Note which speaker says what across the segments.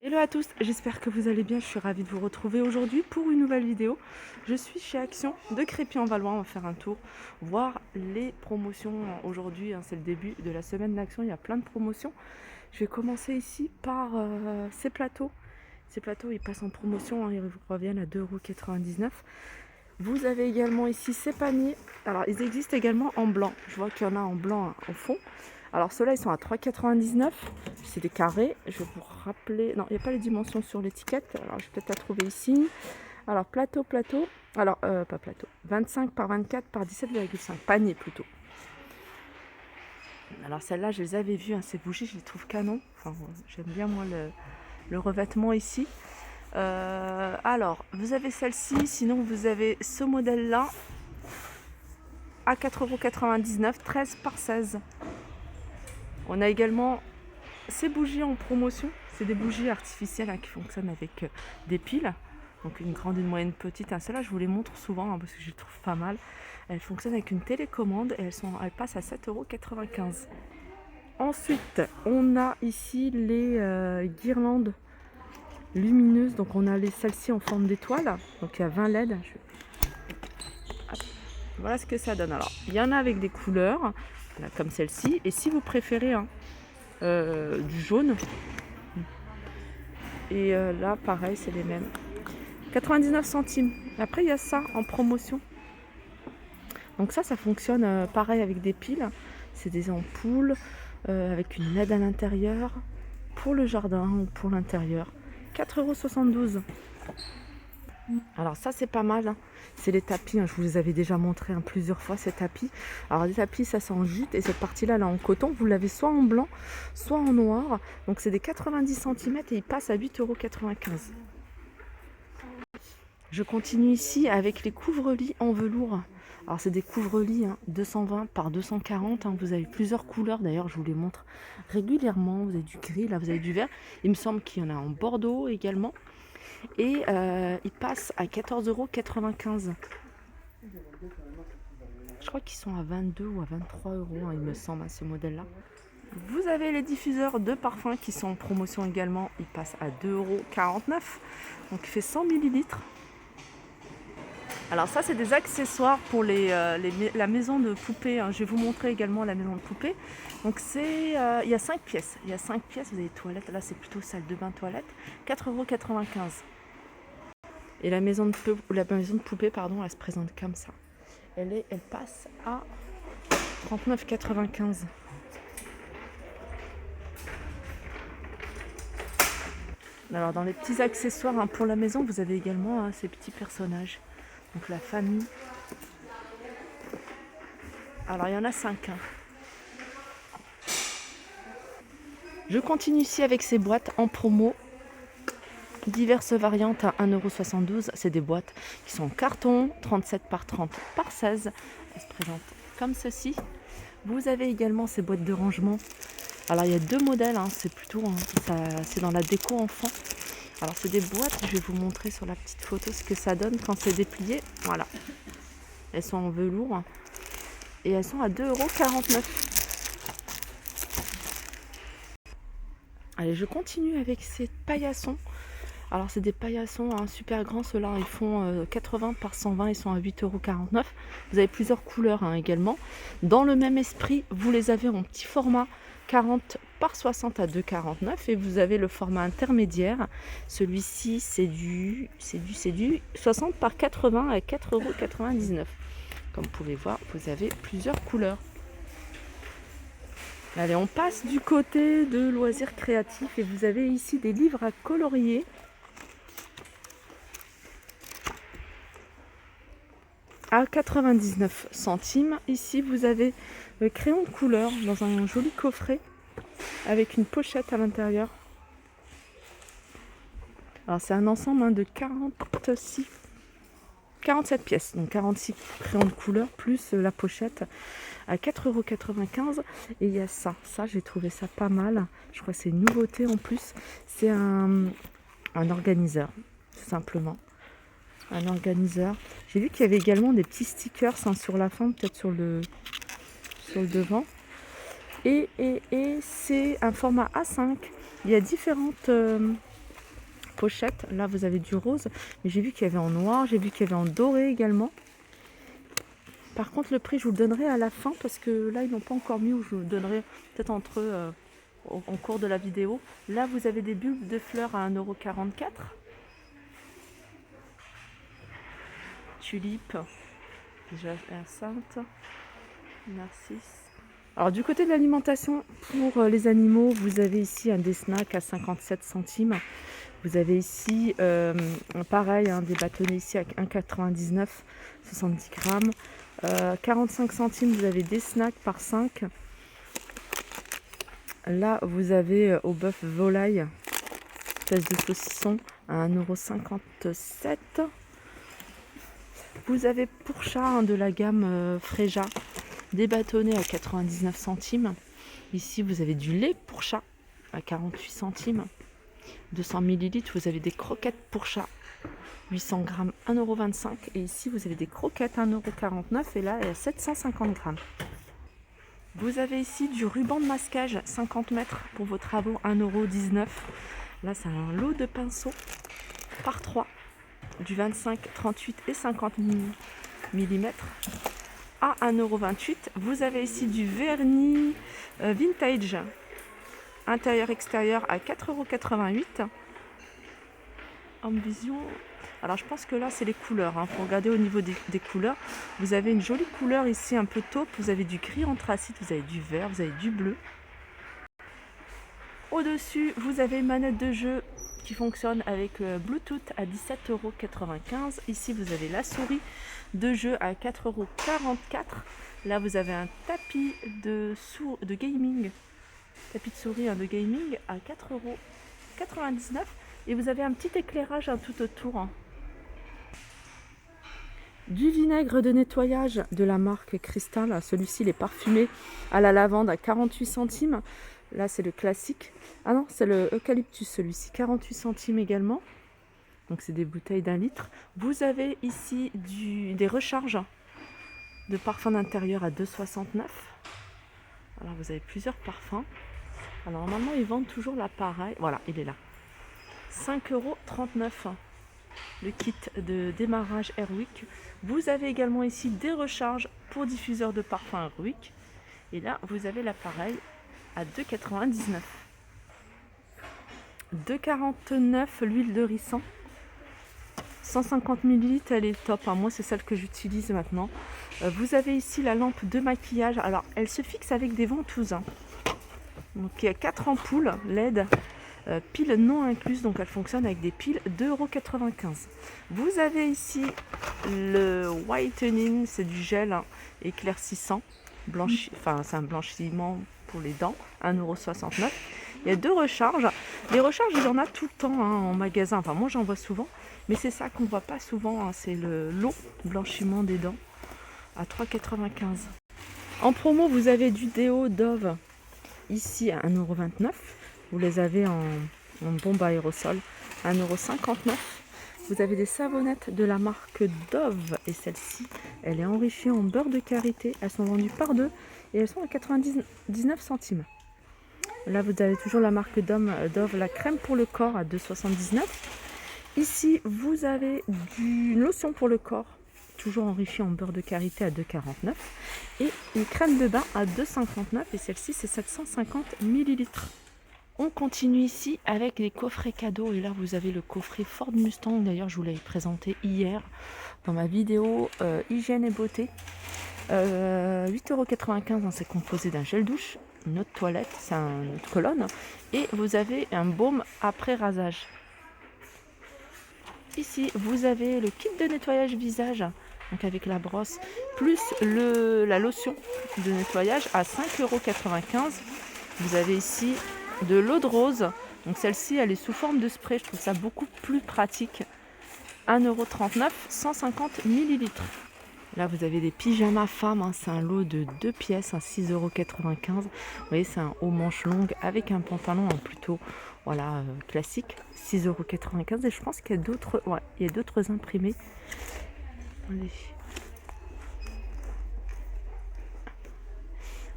Speaker 1: Hello à tous, j'espère que vous allez bien, je suis ravie de vous retrouver aujourd'hui pour une nouvelle vidéo. Je suis chez Action de Crépy-en-Valois, on va faire un tour, voir les promotions aujourd'hui, c'est le début de la semaine d'Action, il y a plein de promotions. Je vais commencer ici par ces plateaux. Ces plateaux ils passent en promotion, ils reviennent à 2,99 €. Vous avez également ici ces paniers, alors ils existent également en blanc, je vois qu'il y en a en blanc au fond. Alors ceux-là ils sont à 3,99 €, c'est des carrés, je vais vous rappeler, non il n'y a pas les dimensions sur l'étiquette, alors je vais peut-être la trouver ici. Alors plateau, alors pas plateau, 25 par 24 par 17,5, panier plutôt. Alors celles-là je les avais vues, ces bougies je les trouve canon, enfin j'aime bien moi le revêtement ici. Alors vous avez celle-ci, sinon vous avez ce modèle-là à 4,99 €, 13 par 16. On a également ces bougies en promotion, c'est des bougies artificielles qui fonctionnent avec des piles, donc une grande, une moyenne, petite. Celles-là je vous les montre souvent parce que je les trouve pas mal. Elles fonctionnent avec une télécommande et elles passent à 7,95 €. Ensuite on a ici les guirlandes lumineuses, donc on a celles-ci en forme d'étoile, donc il y a 20 LED. Voilà ce que ça donne. Alors il y en a avec des couleurs là, comme celle-ci, et si vous préférez du jaune, et là pareil c'est les mêmes, 99 centimes. Après il y a ça en promotion, donc ça fonctionne pareil avec des piles, c'est des ampoules avec une LED à l'intérieur pour le jardin ou pour l'intérieur, 4,72 €. Alors ça c'est pas mal, c'est les tapis, je vous les avais déjà montré plusieurs fois ces tapis. Alors les tapis ça c'est en jute, et cette partie là en coton vous l'avez soit en blanc soit en noir, donc c'est des 90 cm et ils passent à 8,95 €. Je continue ici avec les couvre-lits en velours. Alors c'est des couvre-lits 220 par 240, vous avez plusieurs couleurs, d'ailleurs je vous les montre régulièrement. Vous avez du gris, là vous avez du vert, il me semble qu'il y en a en bordeaux également, et ils passent à 14,95 €. Je crois qu'ils sont à 22 ou à 23 €, il me semble, à ce modèle là. Vous avez les diffuseurs de parfum qui sont en promotion également, ils passent à 2,49 €, donc il fait 100 ml. Alors ça c'est des accessoires pour la maison de poupée, je vais vous montrer également la maison de poupée. Donc il y a 5 pièces, vous avez des toilettes, là c'est plutôt salle de bain toilette, 4,95 €. Et la maison de poupée, pardon, elle se présente comme ça. Elle passe à 39,95 €. Alors dans les petits accessoires pour la maison, vous avez également ces petits personnages. Donc la famille. Alors il y en a 5. Je continue ici avec ces boîtes en promo. Diverses variantes à 1,72 €. C'est des boîtes qui sont en carton, 37 par 30 par 16. Elles se présentent comme ceci. Vous avez également ces boîtes de rangement. Alors il y a deux modèles, c'est plutôt c'est dans la déco enfant. Alors c'est des boîtes, je vais vous montrer sur la petite photo ce que ça donne quand c'est déplié. Voilà. Elles sont en velours et elles sont à 2,49 €. Allez, je continue avec ces paillassons. Alors c'est des paillassons super grands, ceux-là ils font 80 par 120, ils sont à 8,49 €. Vous avez plusieurs couleurs également. Dans le même esprit, vous les avez en petit format 40 par 60 à 2,49 €, et vous avez le format intermédiaire. Celui-ci c'est du 60 par 80 à 4,99 €. Comme vous pouvez voir, vous avez plusieurs couleurs. Allez, on passe du côté de loisirs créatifs et vous avez ici des livres à colorier. À 99 centimes. Ici vous avez le crayon de couleur dans un joli coffret avec une pochette à l'intérieur. Alors c'est un ensemble de 47 pièces, donc 46 crayons de couleur plus la pochette à 4,95 €. Et il y a ça j'ai trouvé ça pas mal, je crois que c'est une nouveauté en plus, c'est un organiseur, tout simplement. Un organiseur. J'ai vu qu'il y avait également des petits stickers sur la fin, peut-être sur le devant. Et c'est un format A5. Il y a différentes pochette. Là, vous avez du rose, mais j'ai vu qu'il y avait en noir, j'ai vu qu'il y avait en doré également. Par contre, le prix, je vous le donnerai à la fin parce que là, ils n'ont pas encore mis, ou je vous le donnerai peut-être en cours de la vidéo. Là, vous avez des bulbes de fleurs à 1,44 €. Tulipe, déjà sainte, narcisse. Alors du côté de l'alimentation pour les animaux, vous avez ici un des snacks à 57 centimes. Vous avez ici, pareil, des bâtonnets ici à 1,99 €, 70 grammes. 45 centimes, vous avez des snacks par 5. Là, vous avez au bœuf volaille, espèce de saucisson à 1,57 €. Vous avez pour chat de la gamme Freja, des bâtonnets à 99 centimes. Ici, vous avez du lait pour chat à 48 centimes. 200 ml, vous avez des croquettes pour chat, 800 grammes, 1,25 €. Et ici, vous avez des croquettes, 1,49 € et là, il y a 750 grammes. Vous avez ici du ruban de masquage, 50 mètres pour vos travaux, 1,19 €. Là, c'est un lot de pinceaux par 3, du 25, 38 et 50 mm à 1,28 €. Vous avez ici du vernis vintage, intérieur-extérieur à 4,88 €. Homme Vision. Alors je pense que là c'est les couleurs, pour regarder au niveau des couleurs. Vous avez une jolie couleur ici un peu taupe, vous avez du gris anthracite, vous avez du vert, vous avez du bleu. Au-dessus, vous avez une manette de jeu qui fonctionne avec Bluetooth à 17,95 €. Ici, vous avez la souris de jeu à 4,44 €. Là, vous avez un tapis de gaming, tapis de souris de gaming à 4,99 €. Et vous avez un petit éclairage tout autour. Du vinaigre de nettoyage de la marque Crystal. Celui-ci, il est parfumé à la lavande à 48 centimes. Là, c'est le classique. Ah non, c'est le eucalyptus, celui-ci. 48 centimes également. Donc, c'est des bouteilles d'1 litre. Vous avez ici des recharges de parfums d'intérieur à 2,69 €. Alors, vous avez plusieurs parfums. Alors, normalement, ils vendent toujours l'appareil. Voilà, il est là. 5,39 €. Le kit de démarrage Airwick. Vous avez également ici des recharges pour diffuseur de parfum Airwick. Et là, vous avez l'appareil à 2,99 €. 2,49 € l'huile de ricin. 150 ml, elle est top. Moi, c'est celle que j'utilise maintenant. Vous avez ici la lampe de maquillage. Alors, elle se fixe avec des ventouses. Donc, il y a 4 ampoules LED. Piles non incluses, donc elle fonctionne avec des piles 2,95 €. Vous avez ici le whitening, c'est du gel éclaircissant, c'est un blanchiment pour les dents, 1,69 €. Il y a 2 recharges. Les recharges, il y en a tout le temps en magasin. Enfin, moi j'en vois souvent, mais c'est ça qu'on ne voit pas souvent. C'est l'eau blanchiment des dents à 3,95 €. En promo, vous avez du déo Dove ici à 1,29 €. Vous les avez en bombe à aérosol, 1,59 €. Vous avez des savonnettes de la marque Dove. Et celle-ci, elle est enrichie en beurre de karité. Elles sont vendues par 2 et elles sont à 99 centimes. Là, vous avez toujours la marque Dove, la crème pour le corps à 2,79 €. Ici, vous avez une lotion pour le corps, toujours enrichie en beurre de karité à 2,49 €. Et une crème de bain à 2,59 €. Et celle-ci, c'est 750 ml. On continue ici avec les coffrets cadeaux. Et là, vous avez le coffret Ford Mustang. D'ailleurs, je vous l'avais présenté hier dans ma vidéo hygiène et beauté. 8,95 €. C'est composé d'un gel douche, une eau de toilette, c'est une colonne. Et vous avez un baume après rasage. Ici, vous avez le kit de nettoyage visage, donc avec la brosse, plus la lotion de nettoyage à 5,95 €. Vous avez ici de l'eau de rose, donc celle-ci elle est sous forme de spray, je trouve ça beaucoup plus pratique. 1,39 €, 150 ml. Là vous avez des pyjamas femmes, c'est un lot de 2 pièces, 6,95 €. Vous voyez, c'est un haut manche longue avec un pantalon plutôt classique, 6,95 €. Et je pense qu'il y a d'autres imprimés. Allez.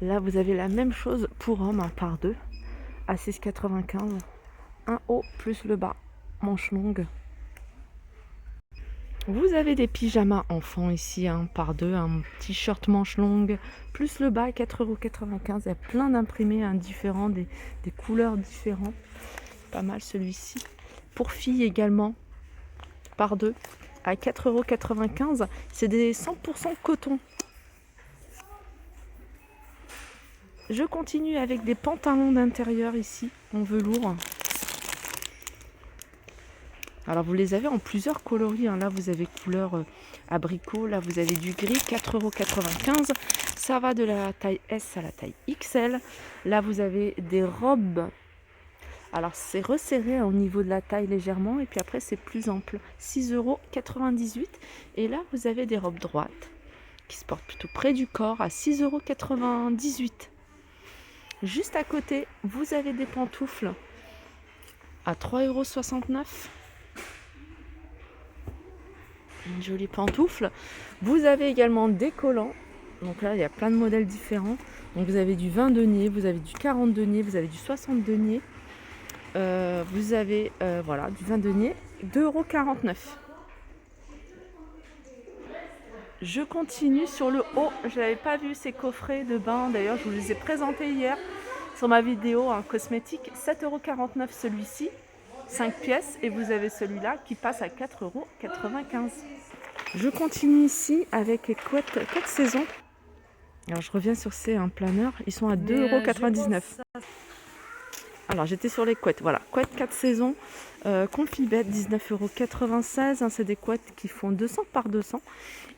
Speaker 1: Là vous avez la même chose pour hommes, par 2 à 6,95 €. Un haut plus le bas. manches longues. Vous avez des pyjamas enfants ici, par deux, un t-shirt manche longue, plus le bas, 4,95 €. Il y a plein d'imprimés différents, des couleurs différentes. Pas mal celui-ci. Pour filles également, par deux, à 4,95 €. C'est des 100% coton. Je continue avec des pantalons d'intérieur ici, en velours. Alors vous les avez en plusieurs coloris, Là vous avez couleur abricot, là vous avez du gris, 4,95 €. Ça va de la taille S à la taille XL. Là vous avez des robes. Alors c'est resserré au niveau de la taille légèrement, et puis après c'est plus ample, 6,98 €. Et là vous avez des robes droites qui se portent plutôt près du corps à 6,98 €. Juste à côté, vous avez des pantoufles à 3,69 €. Une jolie pantoufle. Vous avez également des collants. Donc là, il y a plein de modèles différents. Donc vous avez du 20 deniers, vous avez du 40 deniers, vous avez du 60 deniers. Vous avez voilà, du 20 deniers, 2,49 €. Je continue sur le haut. Je n'avais pas vu ces coffrets de bain. D'ailleurs, je vous les ai présentés hier sur ma vidéo cosmétique. 7,49 € celui-ci, 5 pièces. Et vous avez celui-là qui passe à 4,95 €. Je continue ici avec les couettes 4 saisons. Alors je reviens sur ces planeurs. Ils sont à 2,99 €. Alors j'étais sur les couettes. Voilà, couettes 4 saisons. Confibet, 19,96 €. C'est des couettes qui font 200 par 200.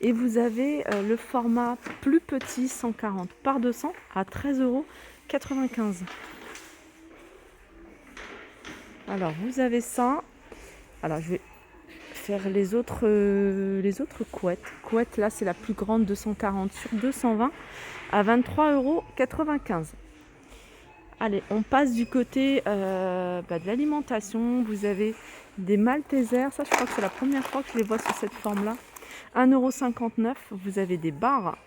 Speaker 1: Et vous avez le format plus petit, 140 par 200, à 13,95 €. Alors vous avez ça. Alors je vais faire les autres couettes. Couette, là c'est la plus grande, 240 sur 220, à 23,95 €. Allez, on passe du côté de l'alimentation. Vous avez des Maltesers. Ça, je crois que c'est la première fois que je les vois sous cette forme-là. 1,59 €. Vous avez des barres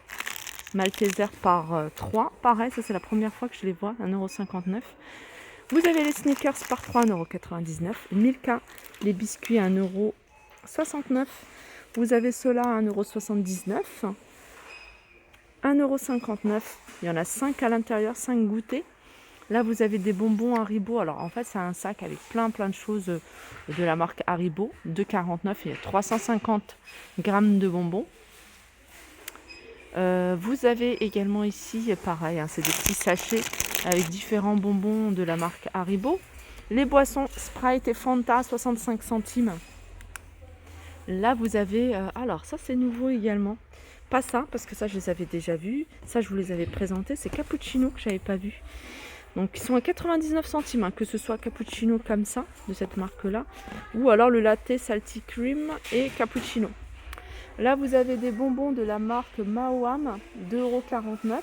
Speaker 1: Maltesers par 3. Pareil, ça c'est la première fois que je les vois. 1,59 €. Vous avez les sneakers par 3, 1,99 €. Milka, les biscuits à 1,69 €. Vous avez ceux-là à 1,79 €. 1,59 €. Il y en a 5 à l'intérieur, 5 goûters. Là, vous avez des bonbons Haribo. Alors, en fait, c'est un sac avec plein de choses de la marque Haribo. 2,49 €. Il y a 350 grammes de bonbons. Vous avez également ici, pareil, c'est des petits sachets avec différents bonbons de la marque Haribo. Les boissons Sprite et Fanta, 65 centimes. Là, vous avez... alors, ça, c'est nouveau également. Pas ça, parce que ça, je les avais déjà vus. Ça, je vous les avais présentés. C'est cappuccino que je n'avais pas vu. Donc, ils sont à 99 centimes, que ce soit cappuccino comme ça, de cette marque-là, ou alors le latte salty cream et cappuccino. Là, vous avez des bonbons de la marque Maoam, 2,49 €.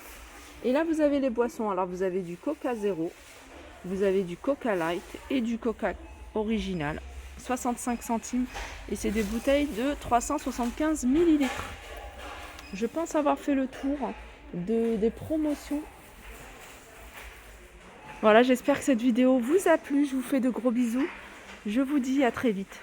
Speaker 1: Et là, vous avez les boissons. Alors, vous avez du Coca Zéro, vous avez du Coca Light et du Coca Original, 65 centimes. Et c'est des bouteilles de 375 ml. Je pense avoir fait le tour des promotions. Voilà, j'espère que cette vidéo vous a plu. Je vous fais de gros bisous. Je vous dis à très vite.